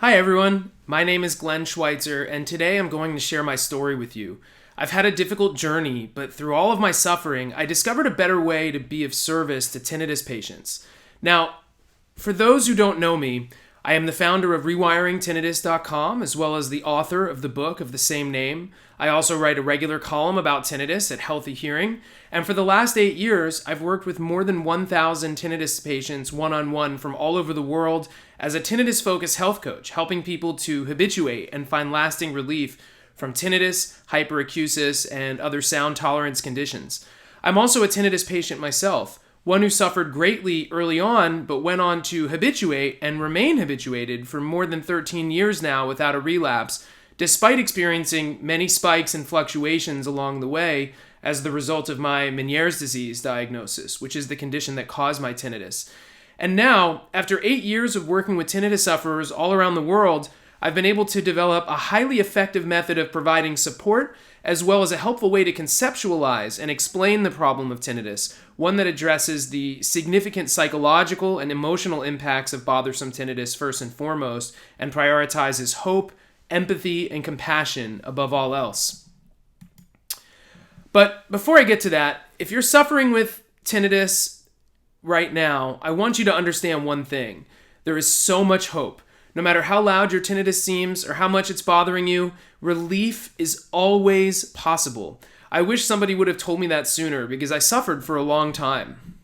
Hi everyone, my name is Glenn Schweitzer, and today I'm going to share my story with you. I've had a difficult journey, but through all of my suffering, I discovered a better way to be of service to tinnitus patients. Now, for those who don't know me, I am the founder of Rewiring as well as the author of the book of the same name. I also write a regular column about tinnitus at Healthy Hearing, and for the last 8 years, I've worked with more than 1,000 tinnitus patients one-on-one from all over the world as a tinnitus-focused health coach, helping people to habituate and find lasting relief from tinnitus, hyperacusis, and other sound tolerance conditions. I'm also a tinnitus patient myself, one who suffered greatly early on, but went on to habituate and remain habituated for more than 13 years now without a relapse, despite experiencing many spikes and fluctuations along the way as the result of my Meniere's disease diagnosis, which is the condition that caused my tinnitus. And now, after 8 years of working with tinnitus sufferers all around the world, I've been able to develop a highly effective method of providing support as well as a helpful way to conceptualize and explain the problem of tinnitus, one that addresses the significant psychological and emotional impacts of bothersome tinnitus first and foremost, and prioritizes hope, empathy, and compassion above all else. But before I get to that, if you're suffering with tinnitus right now, I want you to understand one thing. There is so much hope. No matter how loud your tinnitus seems or how much it's bothering you, relief is always possible. I wish somebody would have told me that sooner because I suffered for a long time.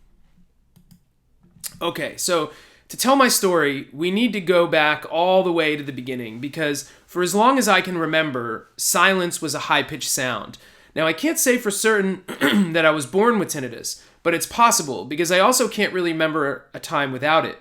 Okay, so to tell my story, we need to go back all the way to the beginning because for as long as I can remember, silence was a high-pitched sound. Now, I can't say for certain that I was born with tinnitus, but it's possible because I also can't really remember a time without it.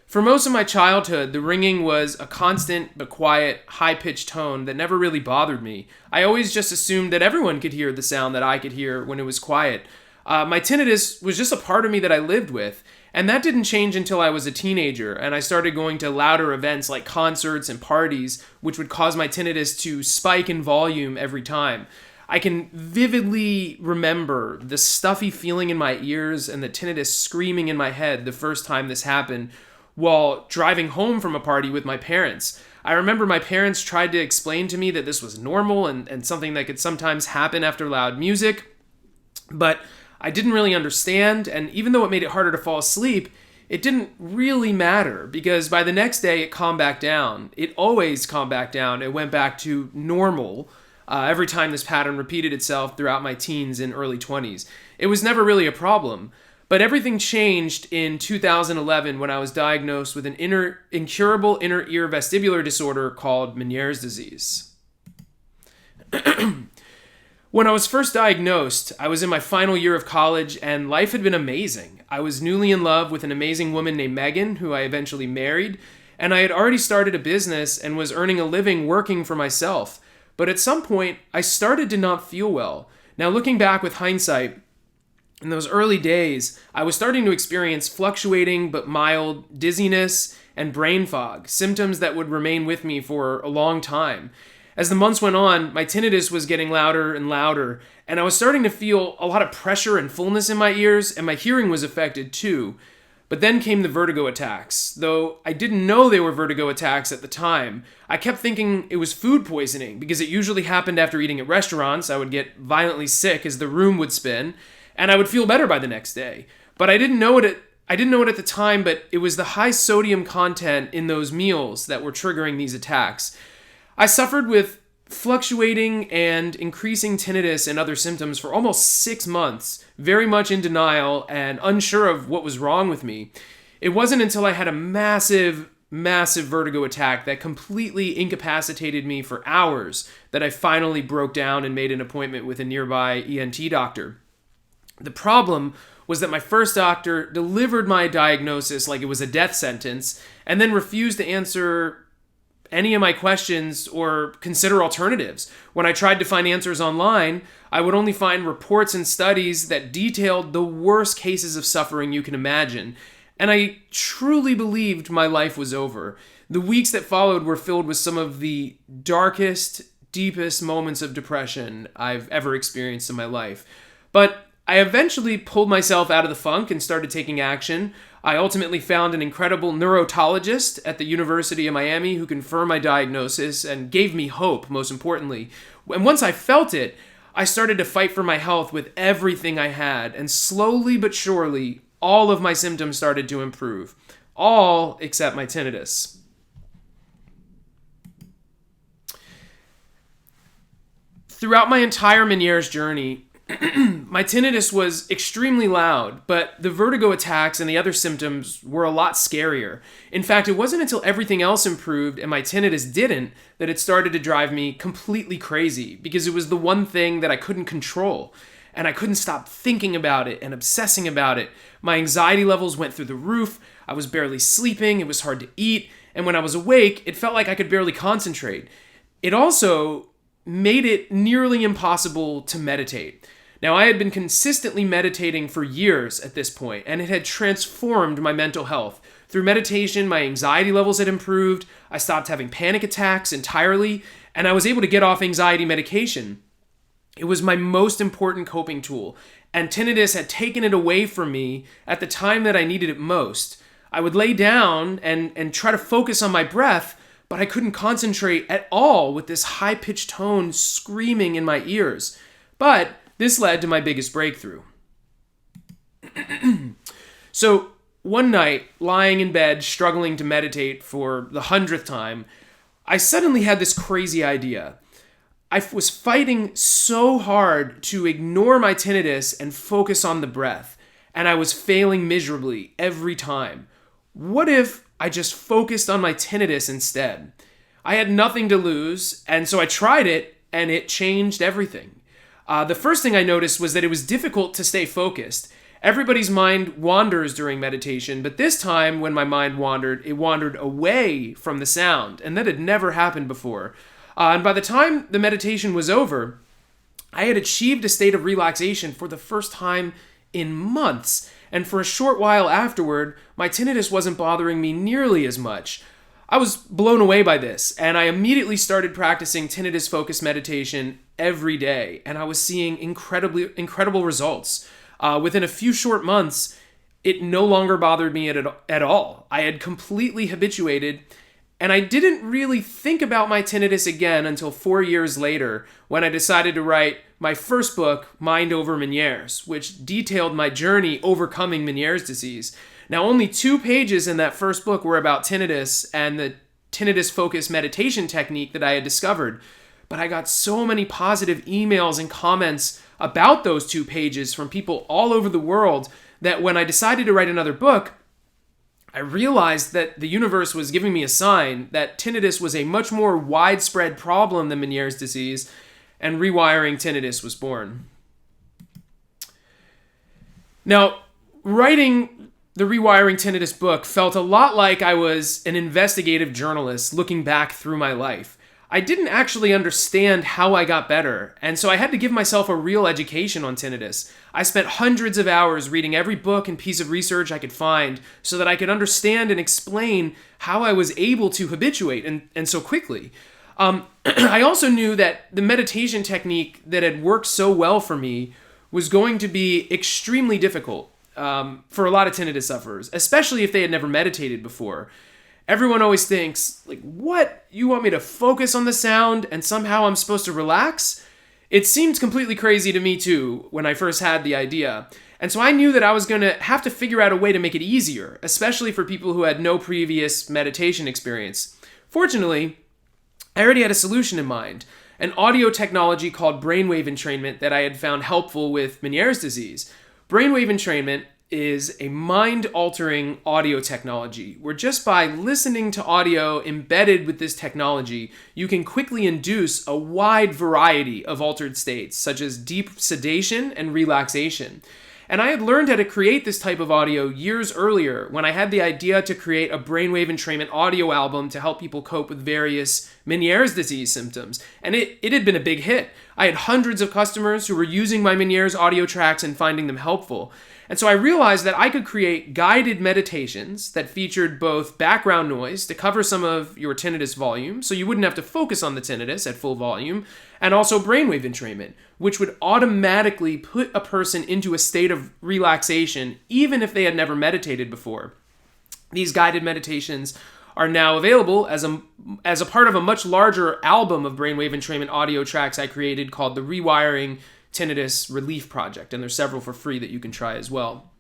For most of my childhood, the ringing was a constant but quiet, high-pitched tone that never really bothered me. I always just assumed that everyone could hear the sound that I could hear when it was quiet. My tinnitus was just a part of me that I lived with, and that didn't change until I was a teenager, and I started going to louder events like concerts and parties, which would cause my tinnitus to spike in volume every time. I can vividly remember the stuffy feeling in my ears and the tinnitus screaming in my head the first time this happened, while driving home from a party with my parents. I remember my parents tried to explain to me that this was normal and something that could sometimes happen after loud music, but I didn't really understand, and even though it made it harder to fall asleep, it didn't really matter because by the next day it calmed back down. It always calmed back down. It went back to normal every time this pattern repeated itself throughout my teens and early 20s. It was never really a problem. But everything changed in 2011 when I was diagnosed with an incurable inner ear vestibular disorder called Meniere's disease. When I was first diagnosed, I was in my final year of college and life had been amazing. I was newly in love with an amazing woman named Megan, who I eventually married, and I had already started a business and was earning a living working for myself. But at some point, I started to not feel well. Now, looking back with hindsight, in those early days, I was starting to experience fluctuating but mild dizziness and brain fog, symptoms that would remain with me for a long time. As the months went on, my tinnitus was getting louder and louder, and I was starting to feel a lot of pressure and fullness in my ears, and my hearing was affected too. But then came the vertigo attacks. Though I didn't know they were vertigo attacks at the time, I kept thinking it was food poisoning because it usually happened after eating at restaurants. I would get violently sick as the room would spin, and I would feel better by the next day. But I didn't know it at the time, but it was the high sodium content in those meals that were triggering these attacks. I suffered with fluctuating and increasing tinnitus and other symptoms for almost 6 months, very much in denial and unsure of what was wrong with me. It wasn't until I had a massive vertigo attack that completely incapacitated me for hours that I finally broke down and made an appointment with a nearby ENT doctor. The problem was that my first doctor delivered my diagnosis like it was a death sentence and then refused to answer any of my questions or consider alternatives. When I tried to find answers online, I would only find reports and studies that detailed the worst cases of suffering you can imagine. And I truly believed my life was over. The weeks that followed were filled with some of the darkest, deepest moments of depression I've ever experienced in my life. But I eventually pulled myself out of the funk and started taking action. I ultimately found an incredible neurotologist at the University of Miami who confirmed my diagnosis and gave me hope, most importantly. And once I felt it, I started to fight for my health with everything I had, and slowly but surely, all of my symptoms started to improve. All except my tinnitus. Throughout my entire Meniere's journey, my tinnitus was extremely loud, but the vertigo attacks and the other symptoms were a lot scarier. In fact, it wasn't until everything else improved and my tinnitus didn't that it started to drive me completely crazy, because it was the one thing that I couldn't control. And I couldn't stop thinking about it and obsessing about it. My anxiety levels went through the roof. I was barely sleeping. It was hard to eat. And when I was awake, it felt like I could barely concentrate. It also made it nearly impossible to meditate. Now, I had been consistently meditating for years at this point, and it had transformed my mental health. Through meditation, my anxiety levels had improved. I stopped having panic attacks entirely, and I was able to get off anxiety medication. It was my most important coping tool, and tinnitus had taken it away from me at the time that I needed it most. I would lay down and try to focus on my breath, but I couldn't concentrate at all with this high-pitched tone screaming in my ears. But this led to my biggest breakthrough. So one night, lying in bed, struggling to meditate for the 100th time, I suddenly had this crazy idea. I was fighting so hard to ignore my tinnitus and focus on the breath, and I was failing miserably every time. What if I just focused on my tinnitus instead? I had nothing to lose, and so I tried it, and it changed everything. The first thing I noticed was that it was difficult to stay focused. Everybody's mind wanders during meditation, but this time when my mind wandered, it wandered away from the sound, and that had never happened before. And by the time the meditation was over, I had achieved a state of relaxation for the first time in months, and for a short while afterward, my tinnitus wasn't bothering me nearly as much. I was blown away by this, and I immediately started practicing tinnitus-focused meditation every day, and I was seeing incredible results. Within a few short months, it no longer bothered me at all. I had completely habituated, and I didn't really think about my tinnitus again until 4 years later, when I decided to write my first book, Mind Over Meniere's, which detailed my journey overcoming Meniere's disease. Now, only 2 pages in that first book were about tinnitus and the tinnitus-focused meditation technique that I had discovered, but I got so many positive emails and comments about those 2 pages from people all over the world that when I decided to write another book, I realized that the universe was giving me a sign that tinnitus was a much more widespread problem than Meniere's disease, and Rewiring Tinnitus was born. Now, writing the Rewiring Tinnitus book felt a lot like I was an investigative journalist looking back through my life. I didn't actually understand how I got better, and so I had to give myself a real education on tinnitus. I spent hundreds of hours reading every book and piece of research I could find so that I could understand and explain how I was able to habituate and so quickly. I also knew that the meditation technique that had worked so well for me was going to be extremely difficult for a lot of tinnitus sufferers, especially if they had never meditated before. Everyone always thinks, like, what? You want me to focus on the sound and somehow I'm supposed to relax? It seemed completely crazy to me too when I first had the idea. And so I knew that I was going to have to figure out a way to make it easier, especially for people who had no previous meditation experience. Fortunately, I already had a solution in mind, an audio technology called brainwave entrainment that I had found helpful with Meniere's disease. Brainwave entrainment is a mind-altering audio technology where just by listening to audio embedded with this technology, you can quickly induce a wide variety of altered states, such as deep sedation and relaxation. And I had learned how to create this type of audio years earlier when I had the idea to create a brainwave entrainment audio album to help people cope with various Meniere's disease symptoms. And it had been a big hit. I had hundreds of customers who were using my Meniere's audio tracks and finding them helpful. And so I realized that I could create guided meditations that featured both background noise to cover some of your tinnitus volume, so you wouldn't have to focus on the tinnitus at full volume, and also brainwave entrainment, which would automatically put a person into a state of relaxation, even if they had never meditated before. These guided meditations are now available as a part of a much larger album of brainwave entrainment audio tracks I created called the Rewiring Tinnitus Relief Project, and there's several for free that you can try as well.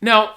Now,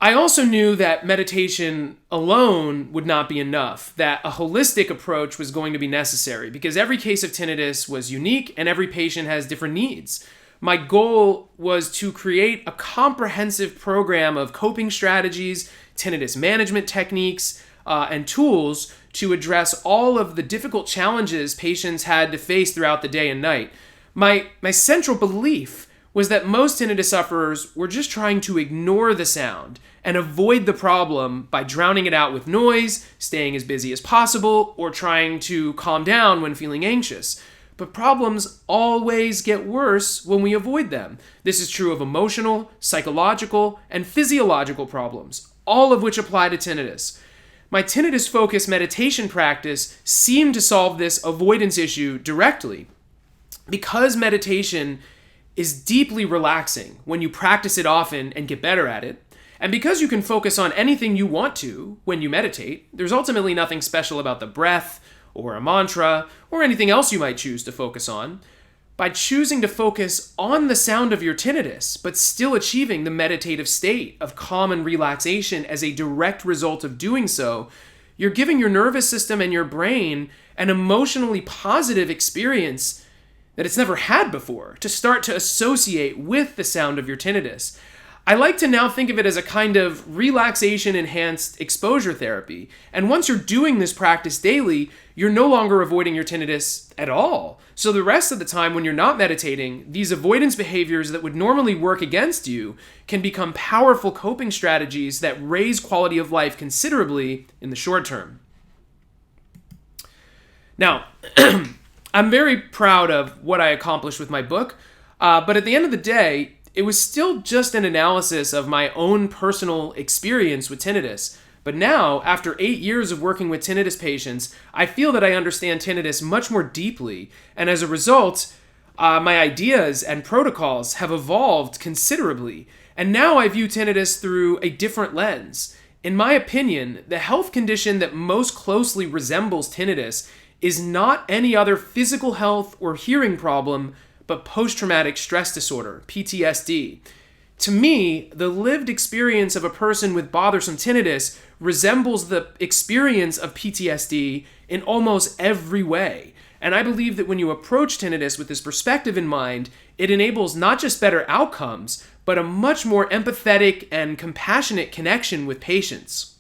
I also knew that meditation alone would not be enough, that a holistic approach was going to be necessary because every case of tinnitus was unique and every patient has different needs. My goal was to create a comprehensive program of coping strategies, tinnitus management techniques, and tools to address all of the difficult challenges patients had to face throughout the day and night. My central belief was that most tinnitus sufferers were just trying to ignore the sound and avoid the problem by drowning it out with noise, staying as busy as possible, or trying to calm down when feeling anxious. But problems always get worse when we avoid them. This is true of emotional, psychological, and physiological problems, all of which apply to tinnitus. My tinnitus-focused meditation practice seemed to solve this avoidance issue directly. Because meditation is deeply relaxing when you practice it often and get better at it, and because you can focus on anything you want to when you meditate, there's ultimately nothing special about the breath, or a mantra, or anything else you might choose to focus on. By choosing to focus on the sound of your tinnitus, but still achieving the meditative state of calm and relaxation as a direct result of doing so, you're giving your nervous system and your brain an emotionally positive experience that it's never had before to start to associate with the sound of your tinnitus. I like to now think of it as a kind of relaxation-enhanced exposure therapy. And once you're doing this practice daily, you're no longer avoiding your tinnitus at all. So the rest of the time when you're not meditating, these avoidance behaviors that would normally work against you can become powerful coping strategies that raise quality of life considerably in the short term. Now, I'm very proud of what I accomplished with my book, but at the end of the day, it was still just an analysis of my own personal experience with tinnitus. But now, after 8 years of working with tinnitus patients, I feel that I understand tinnitus much more deeply. And as a result, my ideas and protocols have evolved considerably. And now I view tinnitus through a different lens. In my opinion, the health condition that most closely resembles tinnitus is not any other physical health or hearing problem, but post-traumatic stress disorder, PTSD. To me, the lived experience of a person with bothersome tinnitus resembles the experience of PTSD in almost every way. And I believe that when you approach tinnitus with this perspective in mind, it enables not just better outcomes, but a much more empathetic and compassionate connection with patients.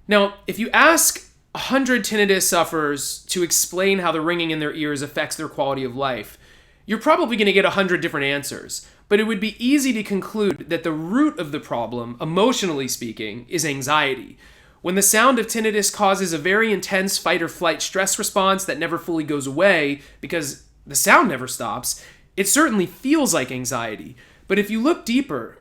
Now, if you ask 100 tinnitus sufferers to explain how the ringing in their ears affects their quality of life, you're probably going to get 100 different answers. But it would be easy to conclude that the root of the problem, emotionally speaking, is anxiety. When the sound of tinnitus causes a very intense fight or flight stress response that never fully goes away because the sound never stops, it certainly feels like anxiety. But if you look deeper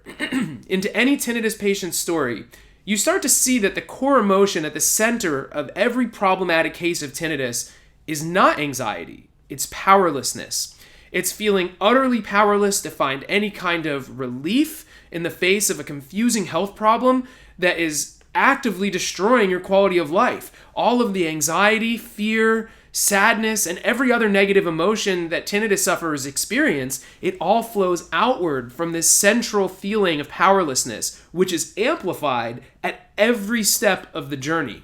into any tinnitus patient's story, you start to see that the core emotion at the center of every problematic case of tinnitus is not anxiety, it's powerlessness. It's feeling utterly powerless to find any kind of relief in the face of a confusing health problem that is actively destroying your quality of life. All of the anxiety, fear, sadness, and every other negative emotion that tinnitus sufferers experience, it all flows outward from this central feeling of powerlessness, which is amplified at every step of the journey.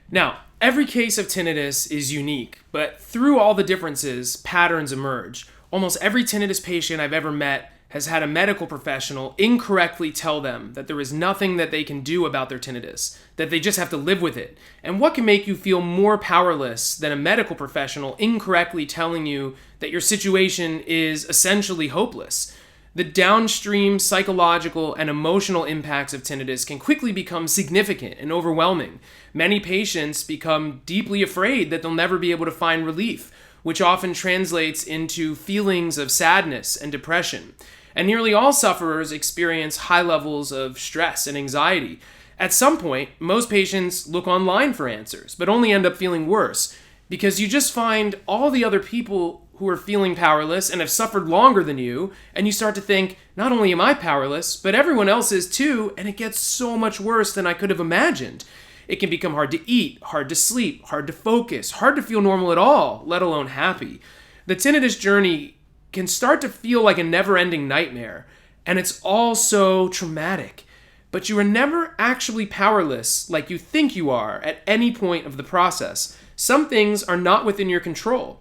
Now, every case of tinnitus is unique, but through all the differences, patterns emerge. Almost every tinnitus patient I've ever met has had a medical professional incorrectly tell them that there is nothing that they can do about their tinnitus, that they just have to live with it. And what can make you feel more powerless than a medical professional incorrectly telling you that your situation is essentially hopeless? The downstream psychological and emotional impacts of tinnitus can quickly become significant and overwhelming. Many patients become deeply afraid that they'll never be able to find relief, which often translates into feelings of sadness and depression. And nearly all sufferers experience high levels of stress and anxiety. At some point, most patients look online for answers, but only end up feeling worse, because you just find all the other people who are feeling powerless and have suffered longer than you, and you start to think, not only am I powerless, but everyone else is too, and it gets so much worse than I could have imagined. It can become hard to eat, hard to sleep, hard to focus, hard to feel normal at all, let alone happy. The tinnitus journey can start to feel like a never-ending nightmare, and it's all so traumatic. But you are never actually powerless like you think you are at any point of the process. Some things are not within your control.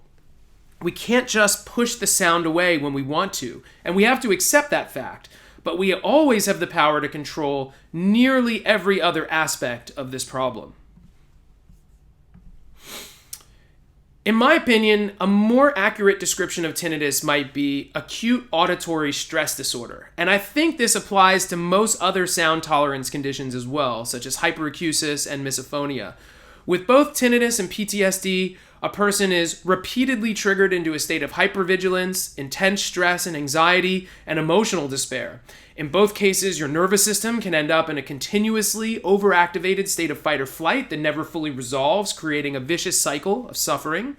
We can't just push the sound away when we want to, and we have to accept that fact. But we always have the power to control nearly every other aspect of this problem. In my opinion, a more accurate description of tinnitus might be acute auditory stress disorder. And I think this applies to most other sound tolerance conditions as well, such as hyperacusis and misophonia. With both tinnitus and PTSD, a person is repeatedly triggered into a state of hypervigilance, intense stress and anxiety, and emotional despair. In both cases, your nervous system can end up in a continuously overactivated state of fight or flight that never fully resolves, creating a vicious cycle of suffering.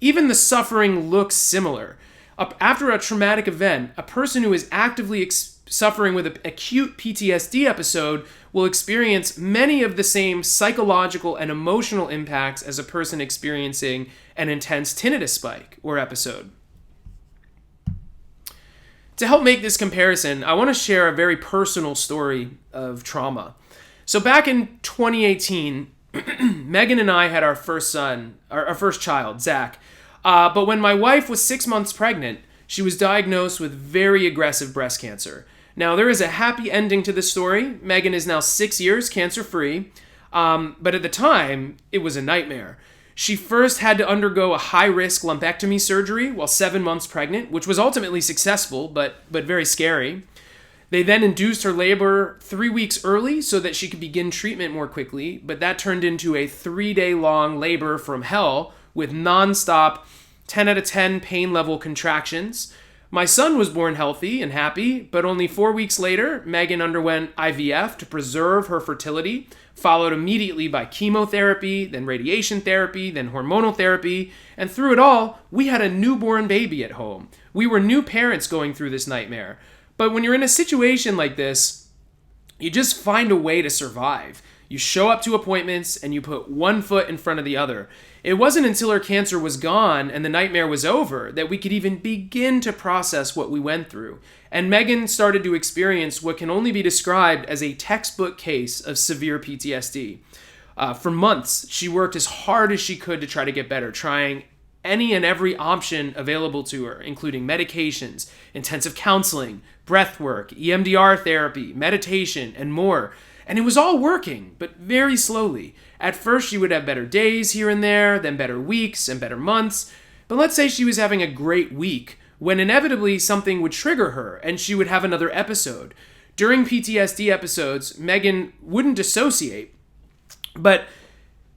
Even the suffering looks similar. After a traumatic event, a person who is actively suffering with an acute PTSD episode will experience many of the same psychological and emotional impacts as a person experiencing an intense tinnitus spike or episode. To help make this comparison, I want to share a very personal story of trauma. So back in 2018, Megan and I had our first child, Zach. But when my wife was 6 months pregnant, she was diagnosed with very aggressive breast cancer. Now, there is a happy ending to this story. Megan is now 6 years cancer-free, but at the time, it was a nightmare. She first had to undergo a high-risk lumpectomy surgery while 7 months pregnant, which was ultimately successful, but very scary. They then induced her labor 3 weeks early so that she could begin treatment more quickly, but that turned into a 3-day-long labor from hell with non-stop 10 out of 10 pain level contractions. My son was born healthy and happy, but only 4 weeks later, Megan underwent IVF to preserve her fertility, followed immediately by chemotherapy, then radiation therapy, then hormonal therapy, and through it all, we had a newborn baby at home. We were new parents going through this nightmare. But when you're in a situation like this, you just find a way to survive. You show up to appointments and you put one foot in front of the other. It wasn't until her cancer was gone and the nightmare was over that we could even begin to process what we went through. And Megan started to experience what can only be described as a textbook case of severe PTSD. For months, she worked as hard as she could to try to get better, trying any and every option available to her, including medications, intensive counseling, breath work, EMDR therapy, meditation, and more. And it was all working, but very slowly. At first, she would have better days here and there, then better weeks and better months. But let's say she was having a great week, when inevitably something would trigger her and she would have another episode. During PTSD episodes, Megan wouldn't dissociate, but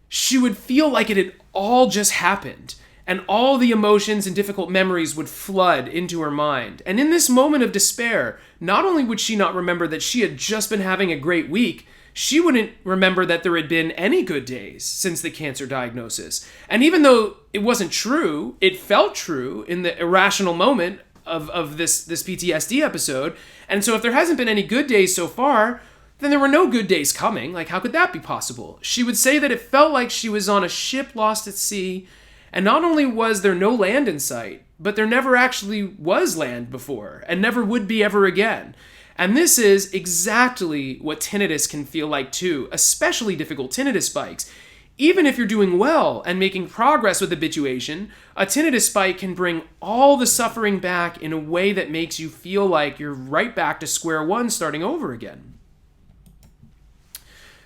she would feel like it had all just happened. And all the emotions and difficult memories would flood into her mind. And in this moment of despair, not only would she not remember that she had just been having a great week, she wouldn't remember that there had been any good days since the cancer diagnosis. And even though it wasn't true, it felt true in the irrational moment of this PTSD episode. And so if there hasn't been any good days so far, then there were no good days coming. Like, how could that be possible? She would say that it felt like she was on a ship lost at sea. And not only was there no land in sight, but there never actually was land before, and never would be ever again. And this is exactly what tinnitus can feel like too, especially difficult tinnitus spikes. Even if you're doing well and making progress with habituation, a tinnitus spike can bring all the suffering back in a way that makes you feel like you're right back to square one starting over again.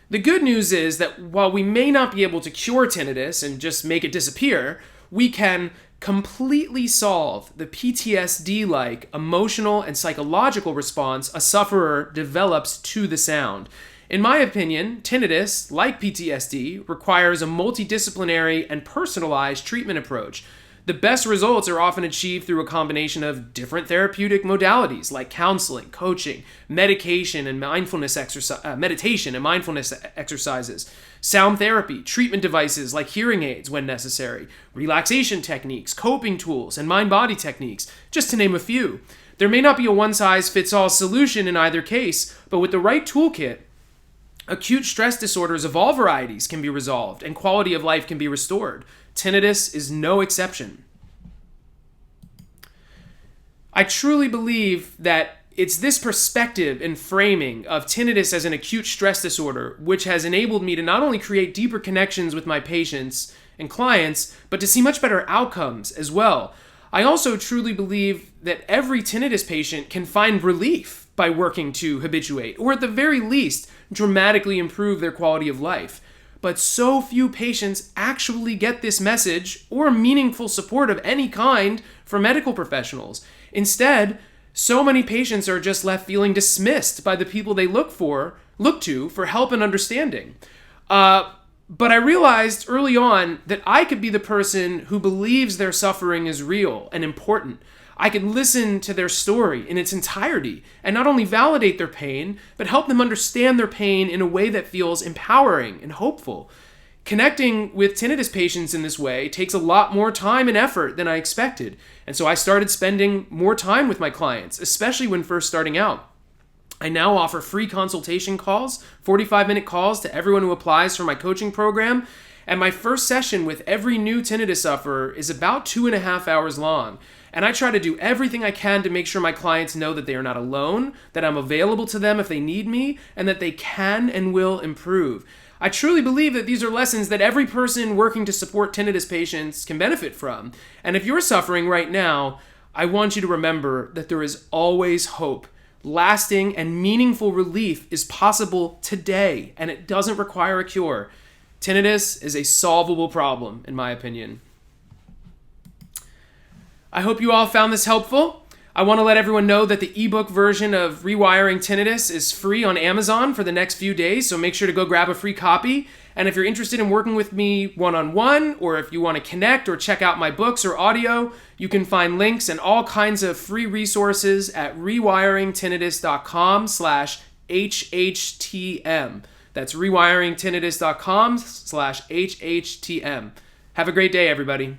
The good news is that while we may not be able to cure tinnitus and just make it disappear, we can completely solve the PTSD-like emotional and psychological response a sufferer develops to the sound. In my opinion, tinnitus, like PTSD, requires a multidisciplinary and personalized treatment approach. The best results are often achieved through a combination of different therapeutic modalities like counseling, coaching, meditation and meditation and mindfulness exercises, sound therapy, treatment devices like hearing aids when necessary, relaxation techniques, coping tools, and mind-body techniques, just to name a few. There may not be a one-size-fits-all solution in either case, but with the right toolkit, acute stress disorders of all varieties can be resolved and quality of life can be restored. Tinnitus is no exception. I truly believe that it's this perspective and framing of tinnitus as an acute stress disorder which has enabled me to not only create deeper connections with my patients and clients, but to see much better outcomes as well. I also truly believe that every tinnitus patient can find relief by working to habituate, or at the very least, dramatically improve their quality of life. But so few patients actually get this message or meaningful support of any kind from medical professionals. Instead, so many patients are just left feeling dismissed by the people they look to for help and understanding. But I realized early on that I could be the person who believes their suffering is real and important. I could listen to their story in its entirety and not only validate their pain, but help them understand their pain in a way that feels empowering and hopeful. Connecting with tinnitus patients in this way takes a lot more time and effort than I expected, and so I started spending more time with my clients, especially when first starting out. I now offer free consultation calls, 45-minute calls to everyone who applies for my coaching program, and my first session with every new tinnitus sufferer is about 2.5 hours long. And I try to do everything I can to make sure my clients know that they are not alone, that I'm available to them if they need me, and that they can and will improve. I truly believe that these are lessons that every person working to support tinnitus patients can benefit from. And if you're suffering right now, I want you to remember that there is always hope. Lasting and meaningful relief is possible today, and it doesn't require a cure. Tinnitus is a solvable problem, in my opinion. I hope you all found this helpful. I want to let everyone know that the ebook version of Rewiring Tinnitus is free on Amazon for the next few days, so make sure to go grab a free copy. And if you're interested in working with me one-on-one, or if you want to connect or check out my books or audio, you can find links and all kinds of free resources at rewiringtinnitus.com/HHTM. That's rewiringtinnitus.com/HHTM. Have a great day, everybody.